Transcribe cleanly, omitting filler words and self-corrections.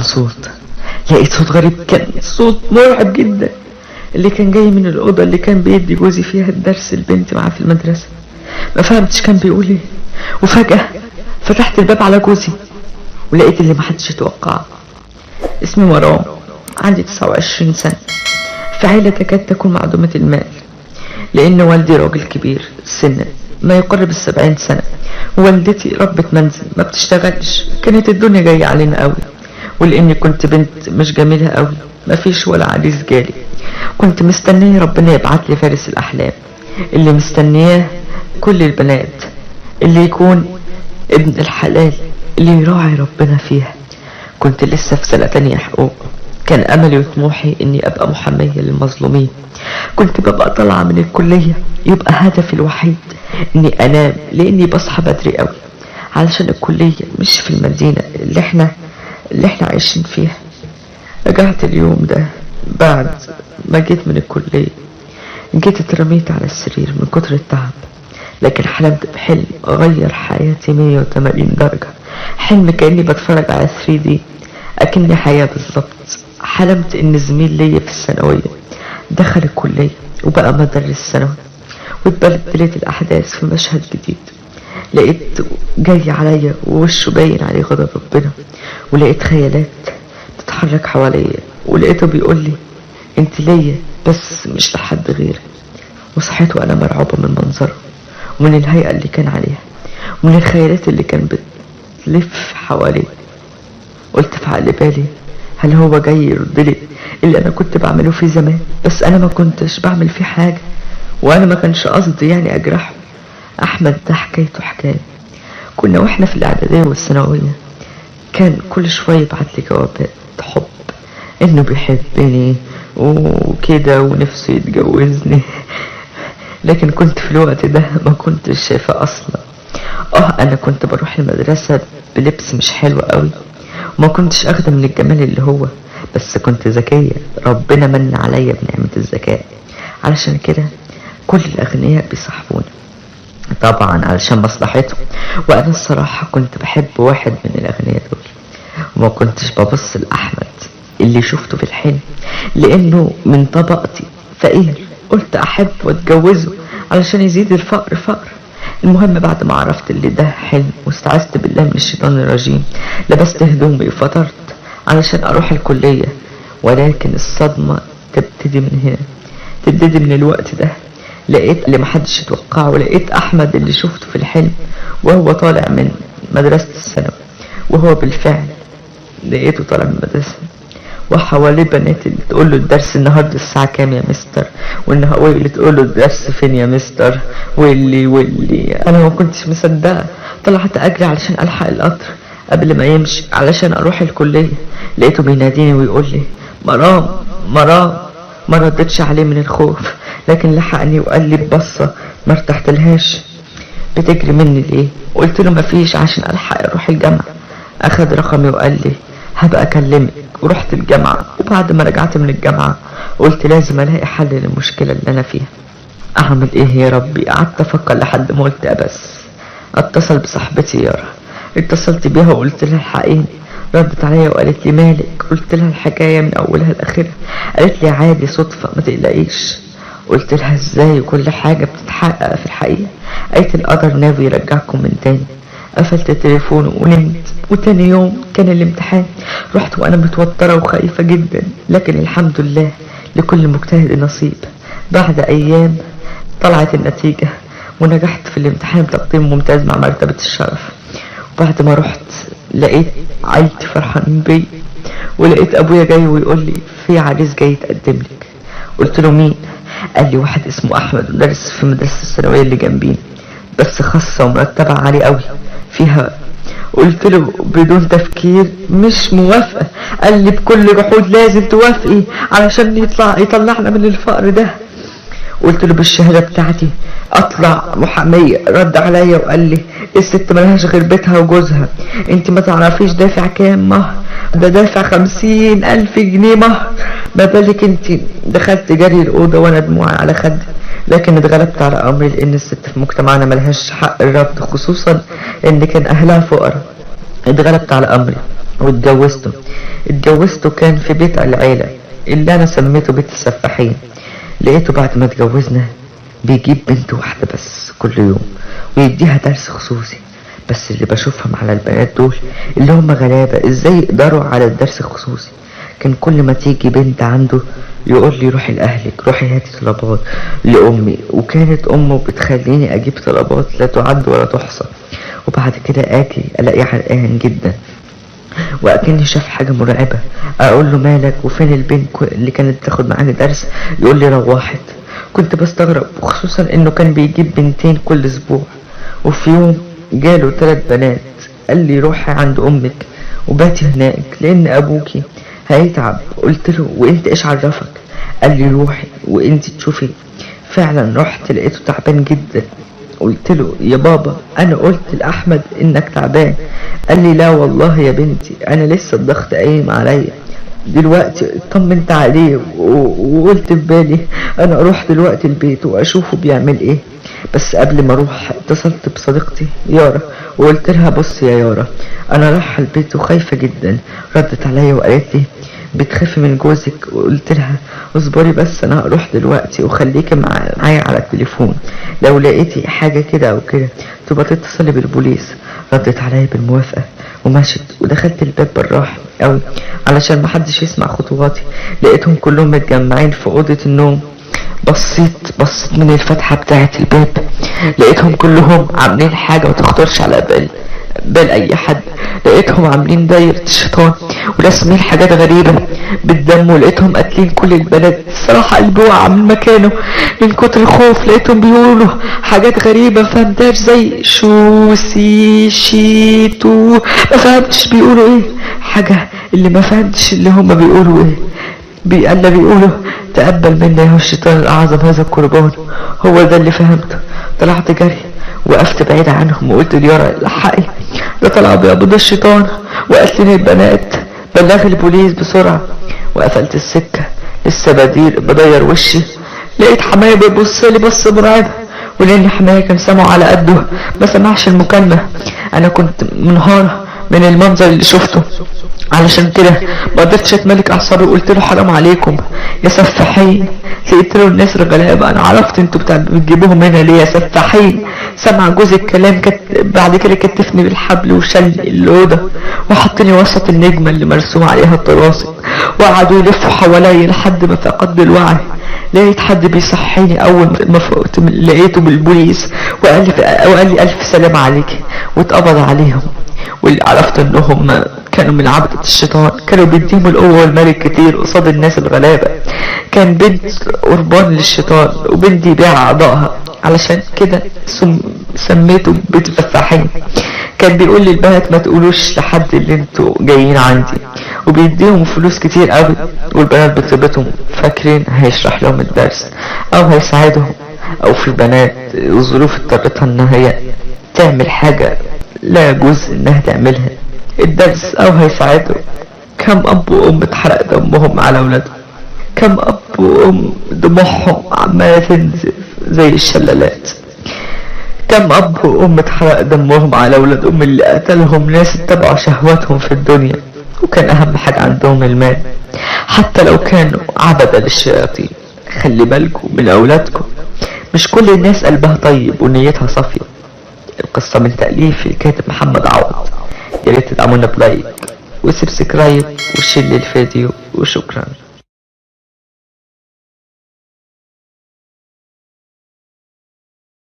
صوت، لقيت صوت غريب، كان صوت مرعب جدا اللي كان جاي من الأوضة اللي كان بيدي جوزي فيها الدرس البنت معاه في المدرسة. ما فهمتش كان بيقول ايه، وفجأة فتحت الباب على جوزي ولقيت اللي محدش يتوقعه. اسمي مرام، عندي 29 سنة، في عائلة تكاد تكون معدومة المال، لأن والدي راجل كبير سنا ما يقرب 70 سنة، ووالدتي ربة منزل ما بتشتغلش. كانت الدنيا جاية علينا قوي، ولأني كنت بنت مش جميلة قوي مفيش ولا عريس جالي. كنت مستنية ربنا يبعت لي فارس الأحلام اللي مستنياه كل البنات، اللي يكون ابن الحلال اللي يراعي ربنا فيها. كنت لسه في سنة تانية حقوق، كان أملي وطموحي إني أبقى محامية للمظلومين. كنت ببقى طالعة من الكلية يبقى هدفي الوحيد إني أنام، لأني بصحى بدري قوي علشان الكلية مش في المدينة اللي احنا عايشين فيها. رجعت اليوم ده بعد ما جيت من الكلية، جيت اترميت على السرير من كتر التعب، لكن حلمت بحلم غير حياتي 180 درجة. حلم كأني بتفرج على 3D، أكني حياة بالظبط. حلمت إن زميل ليا في الثانوية دخل الكلية وبقى مدرس ثانوي، واتبدلت الأحداث في مشهد جديد. لقيت جاي عليا ووشه باين عليه غضب ربنا، ولقيت خيالات تتحرك حواليا، ولقيته بيقول لي انت ليا بس مش لحد غيرك. وصحيت وانا مرعوبة من منظره ومن الهيئة اللي كان عليها ومن الخيالات اللي كان بتلف حواليه. قلت في عقل بالي هل هو جاي يردلي اللي انا كنت بعمله فيه زمان؟ بس انا ما كنتش بعمل فيه حاجة، وانا ما كانش قصدي يعني اجرحه. احمد ده حكايته حكاية. كنا واحنا في الاعدادية والثانوية كان كل شوية يبعت لي جوابات حب انه بيحبني وكده ونفسه يتجوزني، لكن كنت في الوقت ده ما كنتش شايفة اصلا. انا كنت بروح المدرسة بلبس مش حلو قوي، وما كنتش اخده من الجمال اللي هو، بس كنت ذكية. ربنا من عليا بنعمة الذكاء، علشان كده كل الاغنياء بيصاحبوني طبعا علشان مصلحتهم. وانا الصراحة كنت بحب واحد من الاغنياء دول، وما كنتش ببص لاحمد اللي شفته في الحلم لانه من طبقتي فقير. قلت احب واتجوزه علشان يزيد الفقر فقر. المهم بعد ما عرفت اللي ده حلم واستعذت بالله من الشيطان الرجيم، لبست هدومي وفطرت علشان اروح الكلية. ولكن الصدمة تبتدي من هنا، تبتدي من الوقت ده. لقيت اللي محدش يتوقعه، ولقيت احمد اللي شفته في الحلم وهو طالع من مدرسة الثانوي، وهو بالفعل لقيته طالع من المدرسة وحواليه بنات اللي تقول له الدرس النهارده الساعة كام يا مستر، واللي تقول له الدرس فين يا مستر، واللي انا ما كنتش مصدقة. طلعت اجري علشان الحق القطر قبل ما يمشي علشان اروح الكلية. لقيته بيناديني ويقول لي مرام مرام. ما ردتش عليه من الخوف، لكن لحقني وقال لي ببصة ما ارتحتلهاش بتجري مني ليه؟ قلت له مفيش عشان الحق اروح الجامعة. اخد رقمي وقال لي هبقى اكلمك، ورحت الجامعة. وبعد ما رجعت من الجامعة قلت لازم الاقي حل للمشكلة اللي انا فيها. اعمل ايه يا ربي؟ قعدت افكر لحد ما قلت بس اتصل بصاحبتي يارا. اتصلت بيها وقلت لها الحقيني. ردت عليا وقالت لي مالك؟ قلت لها الحكاية من اولها لاخرها. قالت لي عادي صدفة ما تقلقيش. قلت لها ازاي وكل حاجة بتتحقق في الحقيقة؟ قالت القدر ناوي يرجعكم من تاني. قفلت التليفون ونمت. وتاني يوم كان الامتحان. رحت وانا متوترة وخايفة جدا، لكن الحمد لله لكل مجتهد نصيب. بعد ايام طلعت النتيجة ونجحت في الامتحان بتقديم ممتاز مع مرتبة الشرف. وبعد ما رحت لقيت عيلتي فرحانين بي، ولقيت ابويا جاي ويقول لي في عريس جاي يتقدم لك. قلت له مين؟ قال لي واحد اسمه احمد مدرس في مدرسة الثانوية اللي جنبينا، بس خاصة ومرتبة عالية قوي فيها. قلت له بدون تفكير مش موافقة. قال لي بكل جحود لازم توافقي علشان يطلعنا من الفقر ده. قلت له بالشهادة بتاعتي اطلع محامية. رد عليا وقال لي الست ملهاش غير بيتها وجوزها، انت ما تعرفيش دافع كام مهر؟ ده دافع 50,000 جنيه مهر. ما بالك انت؟ دخلت جري الأوضة وانا دموعي على خدي، لكن اتغلبت على امري لان الست في مجتمعنا ملهاش حق الرفض، خصوصا ان كان اهلها فقراء. اتغلبت على امري واتجوزته. اتجوزته كان في بيت العيلة اللي انا سميته بيت السفاحين. لقيته بعد ما اتجوزنا بيجيب بنت واحدة بس كل يوم ويديها درس خصوصي. بس اللي بشوفهم على البنات دول اللي هم غلابة ازاي يقدروا على الدرس الخصوصي. كان كل ما تيجي بنت عنده يقول لي روحي لأهلك، روحي هاتي طلبات لأمي، وكانت أمه بتخليني أجيب طلبات لا تعد ولا تحصى. وبعد كده أجي ألاقي عرقان جدا وأكني شاف حاجة مرعبة. أقول له مالك وفين البنت اللي كانت بتاخد معانا درس؟ يقول لي روحت. كنت بستغرب، وخصوصا إنه كان بيجيب بنتين كل أسبوع. وفي يوم جاله 3 بنات قال لي روحي عند أمك وباتي هناك لأن أبوكي هيتعب. قلت له وانت ايش عرفك؟ قال لي روحي وانت تشوفي. فعلا رحت لقيته تعبان جدا. قلت له يا بابا انا قلت لاحمد انك تعبان. قال لي لا والله يا بنتي انا لسه الضغط قايم عليا دلوقتي. اطمنت عليه وقلت في بالي انا اروح دلوقتي البيت واشوفه بيعمل ايه. بس قبل ما اروح اتصلت بصديقتي يارا وقلت لها بص يا يارا انا رايحه البيت وخايفه جدا. ردت عليا وقالت لي بتخافي من جوزك؟ وقلت لها اصبري بس انا هروح دلوقتي وخليكي معايا على التليفون، لو لقيتي حاجه كده او كده تبقى تتصلي بالبوليس. ردت عليا بالموافقه ومشت ودخلت الباب بالراحه قوي علشان محدش يسمع خطواتي. لقيتهم كلهم متجمعين في اوضه النوم. بصيت من الفتحة بتاعة الباب لقيتهم كلهم عاملين حاجة ما تخطرش على بال اي حد. لقيتهم عاملين دايرة الشيطان ورسمين حاجات غريبة بالدم، ولقيتهم قاتلين كل البلد. الصراحة قلبي وقع من مكانه من كتر الخوف. لقيتهم بيقولوا حاجات غريبة مفهمتهاش زي شو سي شي تو، مفهمتش بيقولوا ايه حاجة اللي مفهمتش اللي هما بيقولوا ايه. بيقولوا تقبل منا يا الشيطان الأعظم هذا القربان. هو ده اللي فهمته. طلعت جري وقفت بعيد عنهم وقلت ليارا الحقي ده طلع بيقبض الشيطان وقتلني البنات، بلغ البوليس بسرعة. وقفلت السكة لسه بدير وشي لقيت حماية بيبص لي بص مرعبة، ولأن حماية كان سامعه على قده ما سمعش المكالمة. أنا كنت منهارة من المنظر اللي شفته، علشان كده ما قدرتش اتملك اعصابي وقلت له حرام عليكم يا سفاحين. لقيت له الناس الغلابه انا عرفت انتوا بتجيبوهم هنا ليه يا سفاحين. سمع جوز الكلام بعد كده كتفني بالحبل وشل الاوضه وحطني وسط النجمه اللي مرسوم عليها الطراسم، وقعدوا يلفوا حواليا لحد ما فقدت الوعي. لقيت حد بيصحيني اول ما فقت لقيته بالبوليس وقال لي الف سلام عليك، واتقبض عليهم. واللي عرفت انهم كانوا من عبدة الشيطان، كانوا بيديهم القوة والمال كتير قصاد الناس الغلابة. كان بنت قربان للشيطان وبنت يبيع اعضائها، علشان كده سميته بيت الفساحين. كان بيقول لي البنات ما تقولوش لحد اللي انتوا جايين عندي، وبيديهم فلوس كتير قوي. والبنات بتبتهم فاكرين هيشرح لهم الدرس او هيساعدهم، او في بنات الظروف اضطرتها ان هي تعمل حاجة لا يجوز انها تعملها الدرس او هيساعدهم. كم اب وام اتحرق دمهم على اولادهم، كم اب وام دموعهم عمالة تنزف زي الشلالات، كم اب وام اتحرق دمهم على اولادهم اللي قتلهم ناس اتبعوا شهواتهم في الدنيا وكان اهم حاجة عندهم المال، حتى لو كانوا عبدة للشياطين. خلي بالكم من اولادكم، مش كل الناس قلبها طيب ونيتها صافية. القصة من تأليف الكاتب محمد عوض. يا ريت تدعمونا بلايك وسبسكرايب وشير الفيديو وشكرا.